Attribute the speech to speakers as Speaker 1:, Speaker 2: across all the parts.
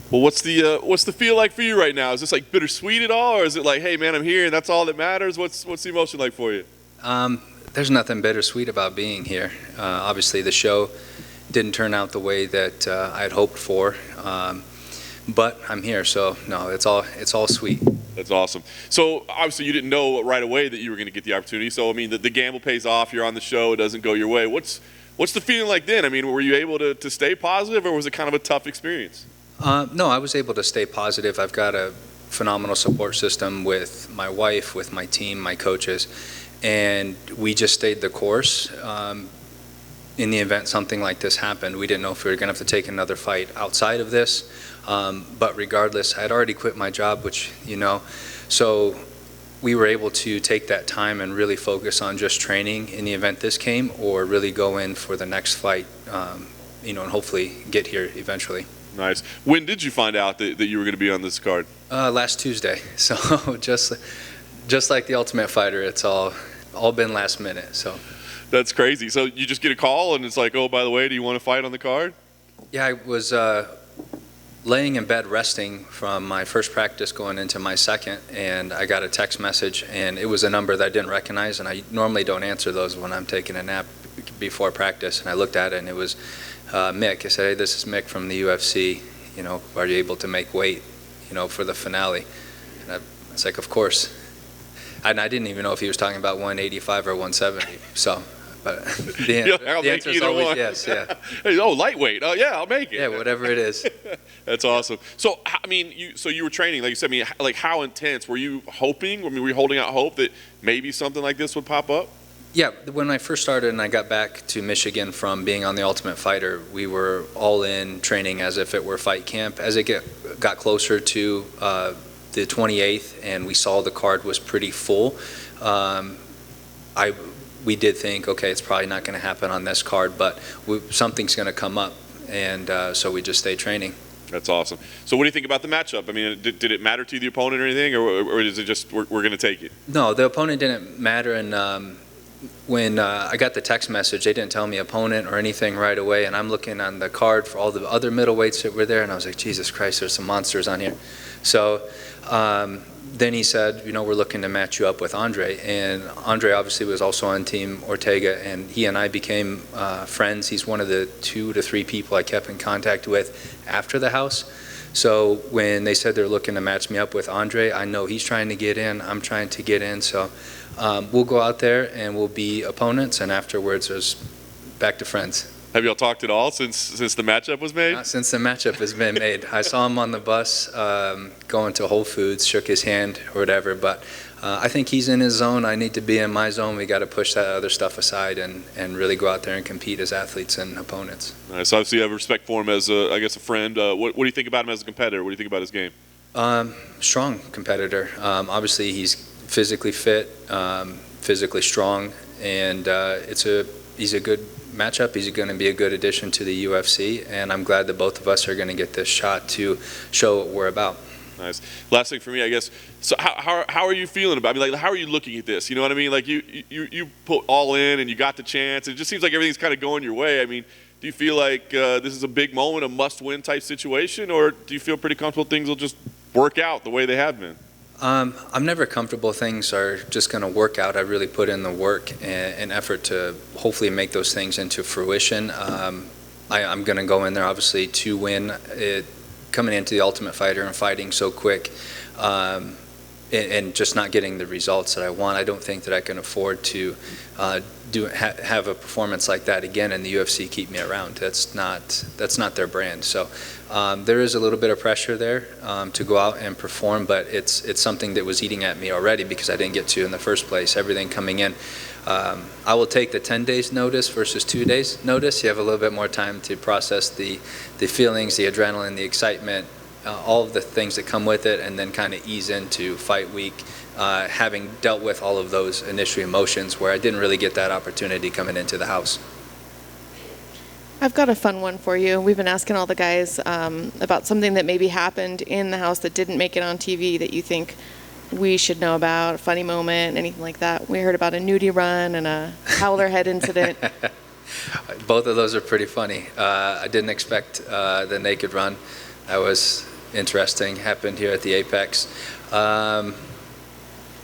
Speaker 1: Well, what's the feel like for you right now? Is this like bittersweet at all, or is it like, hey man, I'm here and that's all that matters? What's the emotion like for you?
Speaker 2: There's nothing bittersweet about being here. Obviously, the show didn't turn out the way that I had hoped for, but I'm here, so no, it's all sweet.
Speaker 1: That's awesome. So obviously you didn't know right away that you were going to get the opportunity. So I mean, the gamble pays off. You're on the show. It doesn't go your way. What's the feeling like then? I mean, were you able to stay positive, or was it kind of a tough experience?
Speaker 2: No, I was able to stay positive. I've got a phenomenal support system with my wife, with my team, my coaches, and we just stayed the course. In the event something like this happened, we didn't know if we were going to have to take another fight outside of this. But regardless, I had already quit my job, which so we were able to take that time and really focus on just training in the event this came, or really go in for the next fight, and hopefully get here eventually.
Speaker 1: Nice. When did you find out that you were going to be on this card?
Speaker 2: Last Tuesday. So just like the Ultimate Fighter, it's all been last minute. So
Speaker 1: that's crazy. So you just get a call and it's like, oh, by the way, do you want to fight on the card?
Speaker 2: Yeah, I was laying in bed resting from my first practice going into my second, and I got a text message, and it was a number that I didn't recognize, and I normally don't answer those when I'm taking a nap before practice. And I looked at it, and it was Mick. I said, hey, this is Mick from the UFC. Are you able to make weight, for the finale? And I was like, of course. And I didn't even know if he was talking about 185 or 170. So, but the answer is always one. Yes. Yeah.
Speaker 1: Hey, oh, lightweight. Oh, yeah, I'll make it.
Speaker 2: Yeah, whatever it is.
Speaker 1: That's awesome. So, I mean, you were training, like you said. I mean, like how intense were you hoping? I mean, were you holding out hope that maybe something like this would pop up?
Speaker 2: Yeah, when I first started and I got back to Michigan from being on the Ultimate Fighter, we were all in training as if it were fight camp. As it got closer to the 28th and we saw the card was pretty full, we did think, okay, it's probably not going to happen on this card, but something's going to come up, and so we just stayed training.
Speaker 1: That's awesome. So what do you think about the matchup? I mean, did it matter to the opponent or anything, or is it just we're going to take it?
Speaker 2: No, the opponent didn't matter, and when I got the text message, they didn't tell me opponent or anything right away, and I'm looking on the card for all the other middleweights that were there, and I was like, Jesus Christ, there's some monsters on here. So then he said, we're looking to match you up with Andre, and Andre obviously was also on Team Ortega, and he and I became friends. He's one of the 2 to 3 people I kept in contact with after the house. So when they said they're looking to match me up with Andre, I know he's trying to get in, I'm trying to get in, so we'll go out there and we'll be opponents, and afterwards there's back to friends.
Speaker 1: Have y'all talked at all since the matchup was made?
Speaker 2: Not since the matchup has been made. I saw him on the bus going to Whole Foods, shook his hand or whatever, but I think he's in his zone. I need to be in my zone. We got to push that other stuff aside and really go out there and compete as athletes and opponents.
Speaker 1: Nice. So obviously you have respect for him as, I guess, a friend. What do you think about him as a competitor? What do you think about his game?
Speaker 2: Strong competitor. Obviously he's physically fit, physically strong, and he's a good matchup. He's going to be a good addition to the UFC, and I'm glad that both of us are going to get this shot to show what we're about.
Speaker 1: Nice. Last thing for me, I guess. So how are you feeling about it? I mean, like, how are you looking at this? You know what I mean? Like you put all in and you got the chance. It just seems like everything's kind of going your way. I mean, do you feel like this is a big moment, a must-win type situation, or do you feel pretty comfortable things will just work out the way they have been?
Speaker 2: I'm never comfortable things are just going to work out. I really put in the work and effort to hopefully make those things into fruition. I'm going to go in there obviously to win. Coming into the Ultimate Fighter and fighting so quick and just not getting the results that I want, I don't think that I can afford to have a performance like that again and the UFC keep me around. That's not their brand. So there is a little bit of pressure there to go out and perform, but it's something that was eating at me already because I didn't get to in the first place. Everything coming in. I will take the 10 days notice versus 2 days notice. You have a little bit more time to process the feelings, the adrenaline, the excitement, all of the things that come with it, and then kind of ease into fight week, having dealt with all of those initial emotions where I didn't really get that opportunity coming into the house.
Speaker 3: I've got a fun one for you. We've been asking all the guys about something that maybe happened in the house that didn't make it on TV that you think we should know about, a funny moment, anything like that. We heard about a nudie run and a howler head incident.
Speaker 2: Both of those are pretty funny. I didn't expect the naked run. That was interesting happened here at the Apex.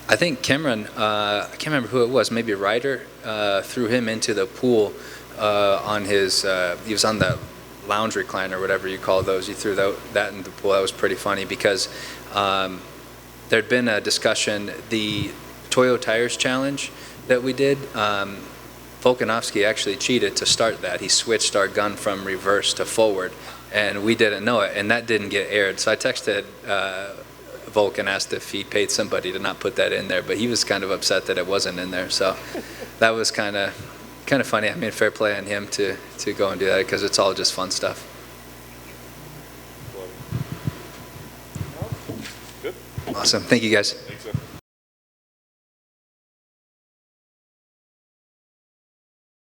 Speaker 2: I think Cameron, I can't remember who it was, maybe Ryder, threw him into the pool on his, he was on the lounge recliner, whatever you call those. He threw that in the pool. That was pretty funny because there'd been a discussion, the Toyo Tires Challenge that we did, Volkanovski actually cheated to start that. He switched our gun from reverse to forward, and we didn't know it, and that didn't get aired. So I texted Volk and asked if he paid somebody to not put that in there, but he was kind of upset that it wasn't in there. So that was kind of funny. I mean, fair play on him to go and do that because it's all just fun stuff.
Speaker 1: Good.
Speaker 2: Awesome. Thank you, guys.